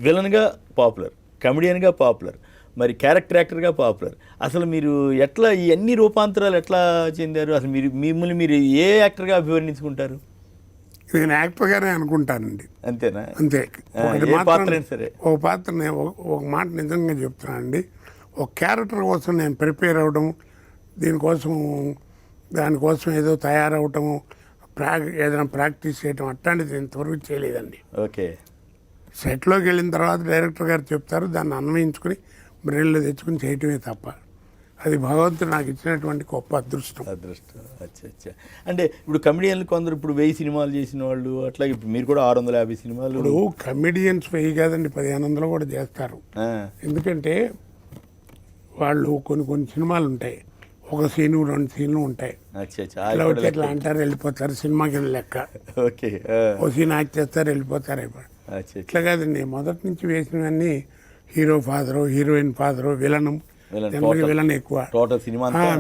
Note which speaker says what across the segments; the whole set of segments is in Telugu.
Speaker 1: విలన్గా పాపులర్, కమెడియన్గా పాపులర్, మరి క్యారెక్టర్ యాక్టర్గా పాపులర్. అసలు మీరు ఎట్లా ఈ అన్ని రూపాంతరాలు ఎట్లా చెందారు? అసలు మిమ్మల్ని మీరు ఏ యాక్టర్గా అభివర్ణించుకుంటారు?
Speaker 2: నేను యాక్టర్గానే అనుకుంటానండి.
Speaker 1: అంతేనా?
Speaker 2: అంతే.
Speaker 1: సరే,
Speaker 2: ఒక పాత్ర ఒక మాట నిజంగా చెప్తున్నానండి. ఒక క్యారెక్టర్ కోసం నేను ప్రిపేర్ అవ్వడం, దానికోసం ఏదో తయారవటము, ఏదైనా ప్రాక్టీస్ చేయటం అట్లాంటిది ఇంతవరకు చేయలేదండి.
Speaker 1: ఓకే.
Speaker 2: సెట్లోకి వెళ్ళిన తర్వాత డైరెక్టర్ గారు చెప్తారు, దాన్ని అన్వయించుకుని బ్రెయిన్లో తెచ్చుకుని చేయటమే తప్ప అది భగవంతుడు నాకు ఇచ్చినటువంటి గొప్ప అదృష్టం.
Speaker 1: అచ్చా. అంటే ఇప్పుడు కమెడియన్లు కొందరు ఇప్పుడు 1000 సినిమాలు చేసిన వాళ్ళు, అట్లాగే ఇప్పుడు మీరు కూడా 650 సినిమాలు.
Speaker 2: ఇప్పుడు కమెడియన్స్ 1000 కాదండి, 1500 కూడా చేస్తారు. ఎందుకంటే వాళ్ళు కొన్ని సినిమాలు ఉంటాయి, ఒక సీను 2 సీన్లు ఉంటాయి. అట్లా వచ్చి ఎట్లా అంటారు, వెళ్ళిపోతారు. సినిమాకి లెక్క.
Speaker 1: ఓకే.
Speaker 2: ఓ సీన్ యాక్ట్ చేస్తారు, వెళ్ళిపోతారు. ఇట్లా కాదండి, మొదటి నుంచి వేసినవన్నీ హీరో ఫాదరు, హీరోయిన్ ఫాదరు, విలనం విలన్ ఎక్కువ.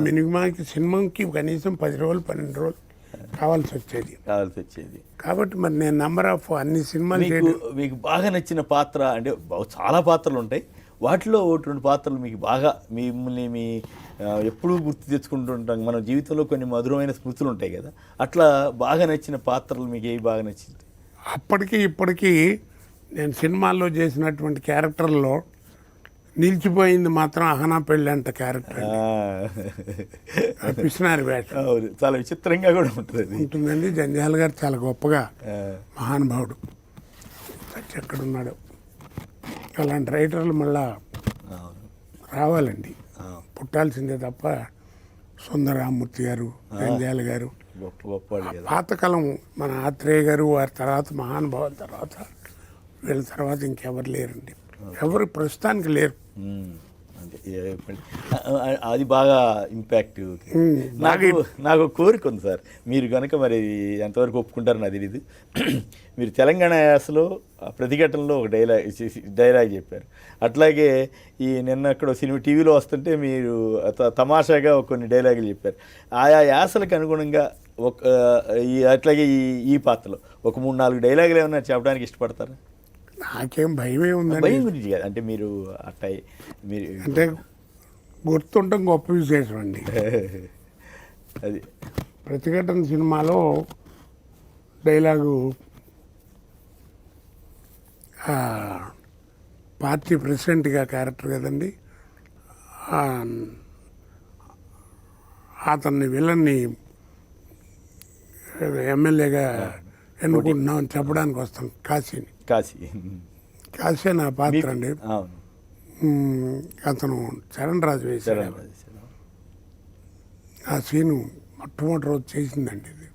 Speaker 2: మినిమాకి సినిమాకి కనీసం 10 రోజులు 12 రోజులు కావాల్సి వచ్చేది. కాబట్టి మరి నేను నంబర్ ఆఫ్ అన్ని సినిమాలు.
Speaker 1: మీకు బాగా నచ్చిన పాత్ర అంటే చాలా పాత్రలు ఉంటాయి, వాటిలో 1-2 పాత్రలు మీకు బాగా మిమ్మల్ని ఎప్పుడూ గుర్తు తెచ్చుకుంటుంటాం. మన జీవితంలో కొన్ని మధురమైన స్మృతులు ఉంటాయి కదా, అట్లా బాగా నచ్చిన పాత్రలు మీకు ఏవి బాగా నచ్చింది?
Speaker 2: అప్పటికి ఇప్పటికీ నేను సినిమాల్లో చేసినటువంటి క్యారెక్టర్లో నిలిచిపోయింది మాత్రం అహనా పెళ్ళి అంట క్యారెక్టర్. పిసినారి వేషం
Speaker 1: చాలా విచిత్రంగా కూడా
Speaker 2: ఉంటుందండి. జంజాల్ గారు చాలా గొప్పగా, మహానుభావుడు, ఎక్కడున్నాడు. అలాంటి రైటర్లు మళ్ళా రావాలండి, పుట్టాల్సిందే తప్ప. సుందరరామూర్తి గారు, జంజాల్ గారు పాతకాలం, మన ఆత్రేయ గారు, వారి తర్వాత మహానుభావుల తర్వాత వీళ్ళ తర్వాత ఇంకెవరు లేరండి. ఎవరు ప్రస్తుతానికి లేరు.
Speaker 1: అది బాగా ఇంపాక్ట్. నాకు కోరిక ఉంది సార్, మీరు కనుక మరి ఎంతవరకు ఒప్పుకుంటారో నాకు తెలీదు. మీరు తెలంగాణ యాసలో ప్రతిఘటనలో ఒక డైలాగ్ చెప్పారు. అట్లాగే ఈ నిన్న అక్కడ సినిమా టీవీలో వస్తుంటే మీరు తమాషాగా కొన్ని డైలాగులు చెప్పారు. ఆయా యాసలకు అనుగుణంగా అట్లాగే ఈ పాత్రలో ఒక 3-4 డైలాగులు ఏమన్నా చెప్పడానికి ఇష్టపడతారా?
Speaker 2: నాకేం భయమే ఉంది.
Speaker 1: భయం గురించి కాదు, అంటే మీరు అట్లా మీరు
Speaker 2: అంటే గుర్తుండటం గొప్ప విశేషం అండి.
Speaker 1: అది
Speaker 2: ప్రతిఘటన సినిమాలో డైలాగు, పార్టీ ప్రెసిడెంట్గా క్యారెక్టర్ కదండి, అతన్ని విలన్ని ఎమ్మెల్యేగా ఎన్నుకుంటున్నామని చెప్పడానికి వస్తాం కాశీ నా పాత్ర అండి. అతను చరణ్ రాజు వేశాడు. ఆ సీను మొట్టమొదటి రోజు చేసిందండి. ఇది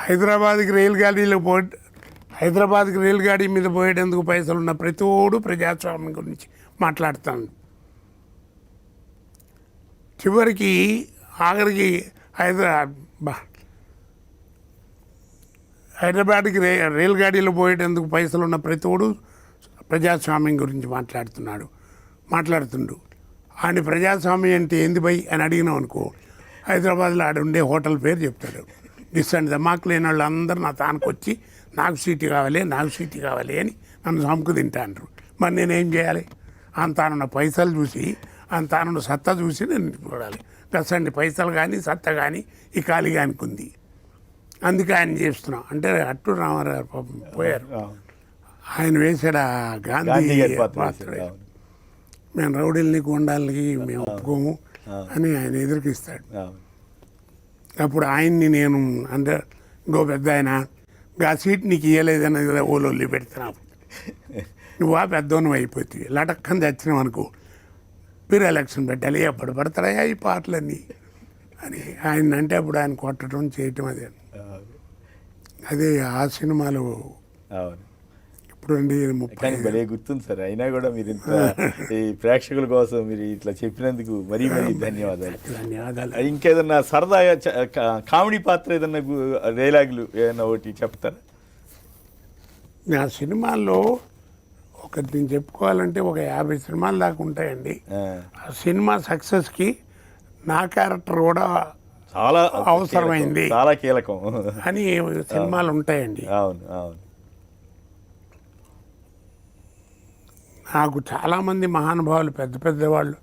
Speaker 2: హైదరాబాద్కి రైలు గాడీ మీద పోయేటందుకు పైసలు ఉన్న ప్రతిోడు ప్రజాస్వామ్యం గురించి మాట్లాడుతాను. చివరికి ఆఖరికి హైదరాబాద్కి రైలు గాడీలో పోయేటందుకు పైసలు ఉన్న ప్రతిోడు ప్రజాస్వామ్యం గురించి మాట్లాడుతుండు. ఆయన ప్రజాస్వామ్యం అంటే ఏంది బై అని అడిగినాం అనుకో, హైదరాబాద్లో ఆడుండే హోటల్ పేరు చెప్తాడు. డిస్టెంట్ దమాకు లేని వాళ్ళు అందరూ నా తానికి వచ్చి నాకు సీటు కావాలి అని నన్ను చంపు తింటాండ్రు. మరి నేనేం చేయాలి? అంతానున్న పైసలు చూసి, అంతానున్న సత్తా చూసి నేను చూడాలి. పెసండి పైసలు కానీ సత్తా కానీ ఈ ఖాళీగానికి ఉంది, అందుకే ఆయన చేస్తున్నాం అంటే. అట్టు రామారావు పాపం పోయారు, ఆయన వేసాడు ఆ గాంధీ పాత్ర. మేము రౌడీల్ని గుండాలకి మేము ఒప్పుకోము అని ఆయన ఎదురుకిస్తాడు. అప్పుడు ఆయన్ని నేను అంటే ఇంకో పెద్ద ఆయన ఆ సీట్ నీకు ఇవ్వలేదని ఓలోళ్ళు పెడుతున్నావు, నువ్వు ఆ పెద్దోను అయిపోతుంది, లటక్కని తెచ్చినావు అనుకో, మీరు ఎలక్షన్ పెట్టాలి, ఎప్పుడు పడతారా ఈ పాటలన్నీ అని ఆయన అంటే అప్పుడు ఆయన కొట్టడం చేయటం అదే ఆ సినిమాలో. ఇప్పుడు
Speaker 1: భలే గుర్తుంది సార్. అయినా కూడా మీరు ఇంత ఈ ప్రేక్షకుల కోసం మీరు ఇట్లా చెప్పినందుకు మరీ ధన్యవాదాలు. ఇంకేదన్నా సరదాగా కామెడీ పాత్ర ఏదన్నా డైలాగులు ఏదన్నా ఒకటి చెప్తారా?
Speaker 2: నా సినిమాల్లో ఒకటి నేను చెప్పుకోవాలంటే ఒక 50 సినిమాలు దాకా ఉంటాయండి. ఆ సినిమా సక్సెస్కి నా క్యారెక్టర్ కూడా చాలా అవసరమైంది,
Speaker 1: చాలా కీలకం
Speaker 2: అని సినిమాలు ఉంటాయండి.
Speaker 1: అవును అవును.
Speaker 2: నాకు చాలామంది మహానుభావులు పెద్ద పెద్ద వాళ్ళు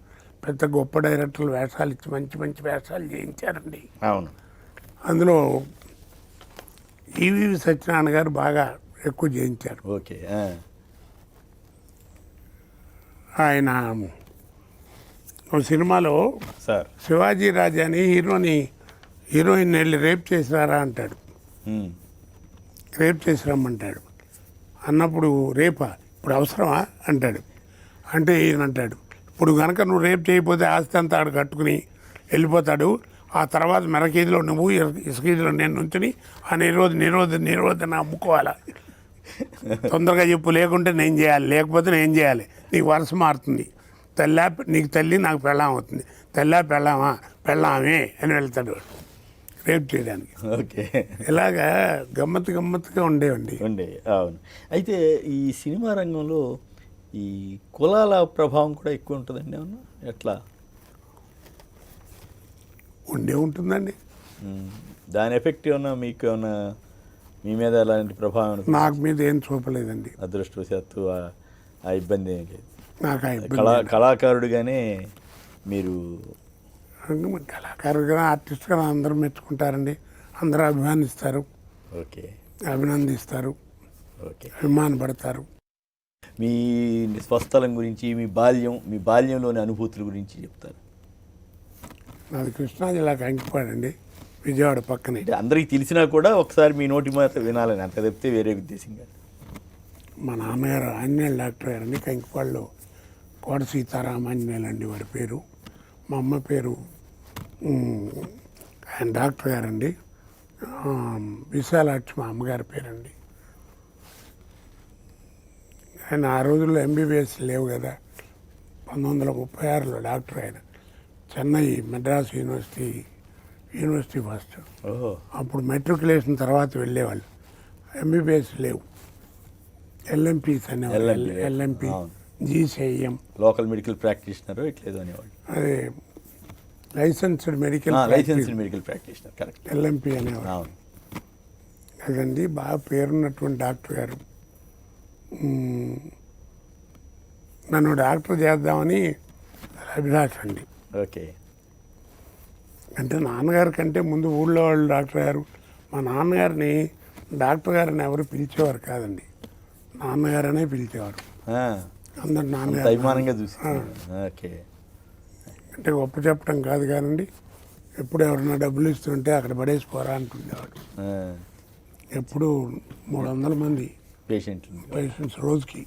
Speaker 2: పెద్ద గొప్ప డైరెక్టర్లు వేషాలు ఇచ్చి మంచి మంచి వేషాలు చేయించారండి.
Speaker 1: అవును.
Speaker 2: అందులో ఈవి సత్యనారాయణ గారు బాగా ఎక్కువ చేయించారు.
Speaker 1: ఓకే.
Speaker 2: ఆయన ఒక సినిమాలో
Speaker 1: సార్.
Speaker 2: శివాజీ రాజా అని హీరోయిన్ వెళ్ళి రేప్ చేసినారా అంటాడు. రేప్ చేసి రమ్మంటాడు. అన్నప్పుడు రేపా ఇప్పుడు అవసరమా అంటాడు. అంటే ఈయన అంటాడు, ఇప్పుడు కనుక నువ్వు రేపు చేయకపోతే ఆస్తి అంతా ఆడు కట్టుకుని వెళ్ళిపోతాడు. ఆ తర్వాత మెరకేదిలో నువ్వు ఇసుకేదిలో నేను నుంచుని ఆ నిరోధన అమ్ముకోవాలా. తొందరగా చెప్పు, లేకుంటే నేను చేయాలి, లేకపోతే నేను చేయాలి. నీకు వరుస మారుతుంది. నీకు తల్లి నాకు పెళ్ళాం అవుతుంది. పెళ్ళామే అని వెళ్తాడు రేపు చేయడానికి.
Speaker 1: ఓకే.
Speaker 2: ఇలాగా గమ్మత్తుగా ఉండేవండి.
Speaker 1: అవును. అయితే ఈ సినిమా రంగంలో ఈ కులాల ప్రభావం కూడా ఎక్కువ ఉంటుందండి. అవును, ఎట్లా
Speaker 2: ఉంటుందండి.
Speaker 1: దాని ఎఫెక్ట్ ఏమన్నా మీకు ఏమన్నా మీ మీద ఎలాంటి ప్రభావం?
Speaker 2: నాకు మీద ఏం చూపలేదండి.
Speaker 1: అదృష్టవశాత్తు ఆ ఇబ్బంది ఏం లేదు.
Speaker 2: నాకు ఆ ఇబ్బంది
Speaker 1: కళాకారుడిగానే మీరు
Speaker 2: కళాకారుడుగా ఆర్టిస్ట్గా అందరూ మెచ్చుకుంటారండి. అందరూ అభిమానిస్తారు.
Speaker 1: ఓకే.
Speaker 2: అభినందిస్తారు.
Speaker 1: ఓకే.
Speaker 2: అభిమానపడతారు.
Speaker 1: మీ స్వస్థలం గురించి, మీ బాల్యంలోని అనుభూతుల గురించి చెప్తారు.
Speaker 2: నాది కృష్ణా జిల్లా కంకిపాడండి, విజయవాడ పక్కనే.
Speaker 1: అంటే అందరికీ తెలిసినా కూడా ఒకసారి మీ నోటి మాట వినాలని, అంత తప్పితే వేరే ఉద్దేశం కాదు.
Speaker 2: మా నాన్నగారు ఆంజనేయులు డాక్టర్ గారండి. కంకిపాడులో కోట సీతారామ ఆంజనేయులు అండి వారి పేరు. మా అమ్మ పేరు ఆయన డాక్టర్ గారండి. విశాలాక్షి మా అమ్మగారి పేరండి. ఆయన ఆ రోజుల్లో ఎంబీబీఎస్ లేవు కదా. 1936లో డాక్టర్ ఆయన. Chennai Madras university first. అప్పుడు మెట్రికులేషన్ తర్వాత వెళ్ళేవాళ్ళు. ఎంబీబీఎస్ లేవు. ఎల్ఎంపీస్ అనేవాళ్ళు. ఎల్ఎంపీ, జీసీఐఎం,
Speaker 1: లోకల్ మెడికల్ ప్రాక్టీషనర్ ఇట్లేదు అనేవాళ్ళు.
Speaker 2: అదే licensed medical
Speaker 1: practitioner, correct.
Speaker 2: LMP అనేవాళ్ళు. అదండి బాగా పేరున్నటువంటి డాక్టర్ గారు. నన్ను డాక్టర్ చేద్దామని అభిలాష అండి.
Speaker 1: ఓకే.
Speaker 2: అంటే నాన్నగారి కంటే ముందు ఊళ్ళో వాళ్ళు డాక్టర్ గారు. మా నాన్నగారిని డాక్టర్ గారిని ఎవరు పిలిచేవారు కాదండి, నాన్నగారనే పిలిచేవారు. అందరు నాన్నగారు
Speaker 1: అభిమానంగా చూసి. ఓకే.
Speaker 2: అంటే గొప్ప చెప్పడం కాదు కానండి, ఎప్పుడు ఎవరన్నా డబ్బులు ఇస్తుంటే అక్కడ పడేసిపోరా అంటుండేవాడు. ఎప్పుడు 300 మంది పేషెంట్స్ రోజుకి.